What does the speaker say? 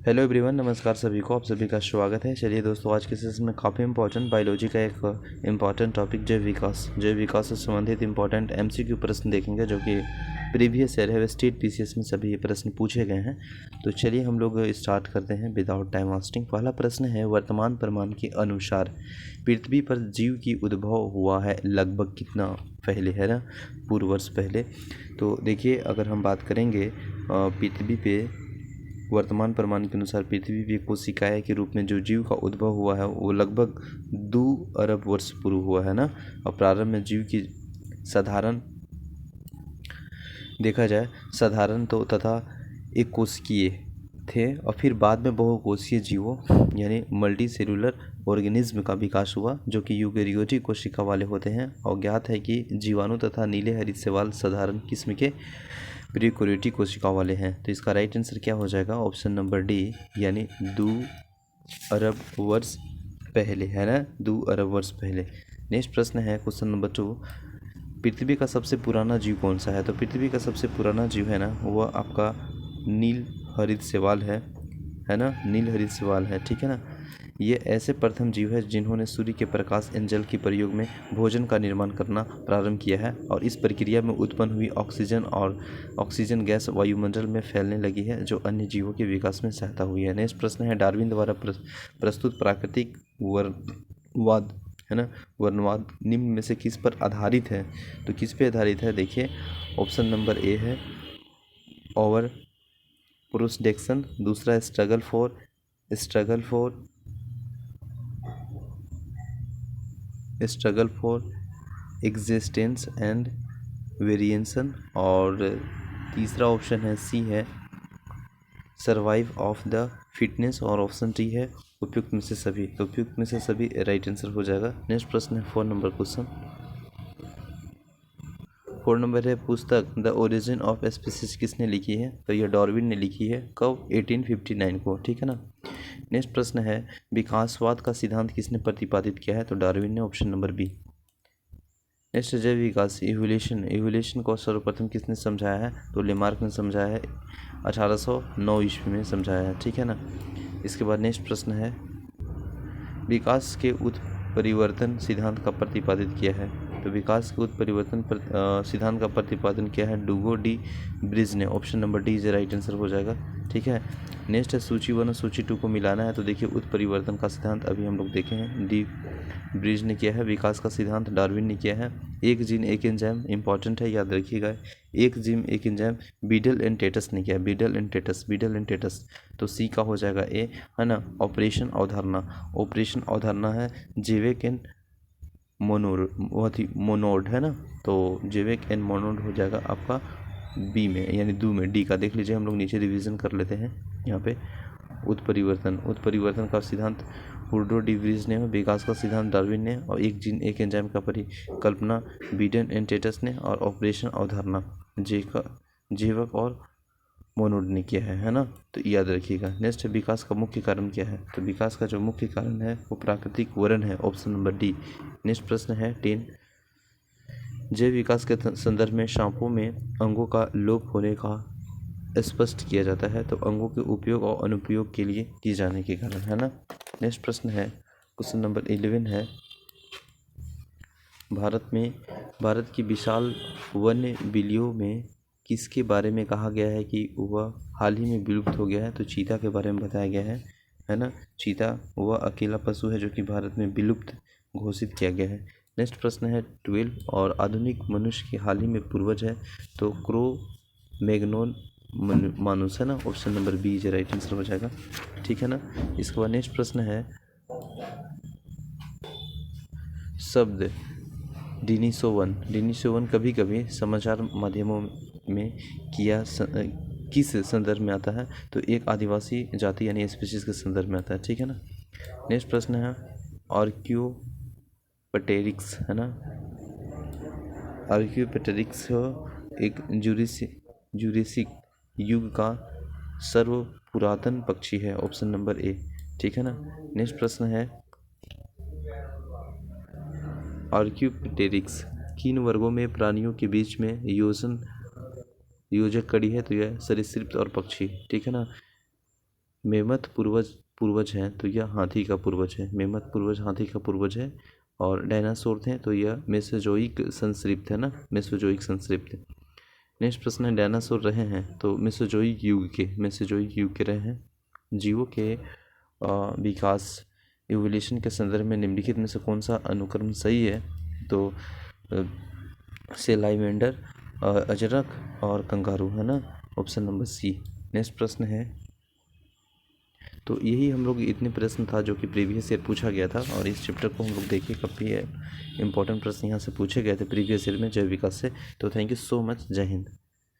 Hello everyone, नमस्कार सभी को। आप सभी का स्वागत है। चलिए दोस्तों, आज के सेशन में काफ़ी इंपॉर्टेंट बायोलॉजी का एक इम्पॉर्टेंट टॉपिक जैव विकास से संबंधित इंपॉर्टेंट एमसीक्यू प्रश्न देखेंगे, जो कि प्रीवियस ईयर है स्टेट पीसीएस में सभी ये प्रश्न पूछे गए हैं। तो चलिए हम लोग स्टार्ट करते हैं विदाउट टाइम वेस्टिंग। पहला प्रश्न है, वर्तमान प्रमाण के अनुसार पृथ्वी पर जीव की उद्भव हुआ है लगभग कितना पहले, है ना, पूर्व वर्ष पहले। तो देखिए, अगर हम बात करेंगे पृथ्वी पे वर्तमान प्रमाण के अनुसार पृथ्वी पे कोशिकाएं के रूप में जो जीव का उद्भव हुआ है वो लगभग 2 अरब वर्ष पूर्व हुआ है ना। और प्रारंभ में जीव की साधारण देखा जाए साधारण तो तथा एक कोशिकीय थे, और फिर बाद में बहुकोषीय जीवों यानी मल्टी सेलुलर ऑर्गेनिज्म का विकास हुआ, जो कि यूकेरियोटिक कोशिका वाले होते हैं। और ज्ञात है कि जीवाणु तथा नीले हरित शैवाल साधारण किस्म के प्रीकोरियोटिक कोशिका वाले हैं। तो इसका राइट आंसर क्या हो जाएगा? ऑप्शन नंबर डी, यानी 2 अरब वर्ष पहले, है ना, 2 अरब वर्ष पहले। नेक्स्ट प्रश्न है क्वेश्चन नंबर 2, पृथ्वी का सबसे पुराना जीव कौन सा है? तो पृथ्वी का सबसे पुराना जीव है ना, वह आपका नील हरित शैवाल है ना, नील हरित शैवाल है, ठीक है ना। ये ऐसे प्रथम जीव है जिन्होंने सूर्य के प्रकाश एवं जल के प्रयोग में भोजन का निर्माण करना प्रारंभ किया है, और इस प्रक्रिया में उत्पन्न हुई ऑक्सीजन गैस वायुमंडल में फैलने लगी है, जो अन्य जीवों के विकास में सहायता हुई है। नेक्स्ट प्रश्न है, डार्विन द्वारा प्रस्तुत प्राकृतिक वर्णवाद, है ना, वर्णवाद निम्न में से किस पर आधारित है? तो किस पे आधारित है? देखिए, ऑप्शन नंबर ए है ओवर प्रोडक्शन, दूसरा struggle for existence and variation, और तीसरा ऑप्शन है सी है सर्वाइव ऑफ द फिटनेस, और ऑप्शन डी है उपयुक्त में से सभी। तो उपयुक्त में से सभी राइट आंसर हो जाएगा। नेक्स्ट प्रश्न है 4 नंबर क्वेश्चन। 4 नंबर है, पुस्तक द ओरिजिन ऑफ स्पीसीज किसने लिखी है? तो यह डार्विन ने लिखी है। कब? 1859 को, ठीक है ना। नेक्स्ट प्रश्न है, विकासवाद का सिद्धांत किसने प्रतिपादित किया है? तो डार्विन ने, ऑप्शन नंबर बी। नेक्स्ट, जैव विकास इवोल्यूशन को सर्वप्रथम किसने समझाया है? तो लेमार्क ने समझाया है, 1809 ईस्वी में समझाया है, ठीक है ना। इसके बाद नेक्स्ट प्रश्न है, विकास के उत्परिवर्तन सिद्धांत का प्रतिपादित किया है? तो विकास के उत्परिवर्तन सिद्धांत का प्रतिपादन किया है डुगो डी ब्रिज ने, option number D is right answer हो जाएगा, ठीक है। नेक्स्ट है, सूची 1 और सूची 2 को मिलाना है। तो देखिए, उत्परिवर्तन का सिद्धांत अभी हम लोग देखे हैं, डी ब्रिज ने किया है। विकास का सिद्धांत डार्विन ने किया है। एक जीन एक एंजाइम, इंपॉर्टेंट है, याद रखिएगा, एक जीन एक एंजाइम बीडल एंड टेटस ने किया है, बीडल एंड टेटस। तो सी का हो जाएगा ए, है ना। ऑपरेशन अवधारणा है जेवेक एंड मोनोड, है ना। तो जेवेक एंड मोनोड हो जाएगा आपका बी में, यानी दो में, डी का देख लीजिए। हम लोग नीचे रिवीजन कर लेते हैं यहाँ पे। उत्परिवर्तन का सिद्धांत हुर्डो डी व्रीज ने, विकास का सिद्धांत डार्विन ने, और एक जीन एक एंजाइम का परिकल्पना बीडन एंड टेटस ने, और ऑपरेशन अवधारणा जेवक और मोनोड ने किया है ना। तो याद रखिएगा। नेक्स्ट, विकास का मुख्य कारण क्या है? तो विकास का जो मुख्य कारण है वो प्राकृतिक वरण है, ऑप्शन नंबर डी। नेक्स्ट प्रश्न है 10, जैव विकास के संदर्भ में सांपों में अंगों का लोप होने का स्पष्ट किया जाता है, तो अंगों के उपयोग और अनुपयोग के लिए किए जाने के कारण, है ना। नेक्स्ट प्रश्न है क्वेश्चन नंबर 11 है, भारत की विशाल वन्य बिलियों में किसके बारे में कहा गया है कि वह हाल ही में विलुप्त हो गया है? तो चीता के बारे में बताया गया है ना। चीता वह अकेला पशु है जो कि भारत में विलुप्त घोषित किया गया है। नेक्स्ट प्रश्न है 12, और आधुनिक मनुष्य के हाल ही में पूर्वज है? तो क्रो मैग्नोन मानुस, है ना, option number B is right answer हो जाएगा, ठीक है ना। इसके बाद नेक्स्ट प्रश्न है, शब्द डिनिसोवन कभी कभी समाचार माध्यमों में किस संदर्भ में आता है? तो एक आदिवासी जाति यानी स्पीशीज के संदर्भ में आता है, ठीक है ना। नेक्स्ट प्रश्न है, आर्क्योपटेरिक्स, है ना, आर्क्योपटेरिक्स एक जुरेसिक युग का सर्व पुरातन पक्षी है, ऑप्शन नंबर ए, ठीक है ना। नेक्स्ट प्रश्न है, आर्क्योपटेरिक्स किन वर्गों में प्राणियों के बीच में योजक कड़ी है? तो यह सरीसृप और पक्षी, ठीक है ना। मेमथ पूर्वज हैं तो यह हाथी का पूर्वज है। मेमथ पूर्वज हाथी का पूर्वज है। और डायनासोर थे तो यह मेसोजोइक संस्कृत है ना, मेसोजोइक संस्कृत। नेक्स्ट प्रश्न है, डायनासोर रहे हैं तो मेसोजोइक युग के रहे हैं। जीवों के विकास इवोल्यूशन के संदर्भ में निम्नलिखित में से कौन सा अनुक्रम सही है? तो सेलाइमेंडर, अजरक और कंगारू है ना, ऑप्शन नंबर सी। नेक्स्ट प्रश्न है, तो यही हम लोग इतने प्रश्न था जो कि प्रीवियस ईयर पूछा गया था। और इस चैप्टर को हम लोग देखिए, काफ़ी इंपॉर्टेंट प्रश्न यहाँ से पूछे गए थे प्रीवियस ईयर में जैव विकास से। तो थैंक यू सो मच, जय हिंद।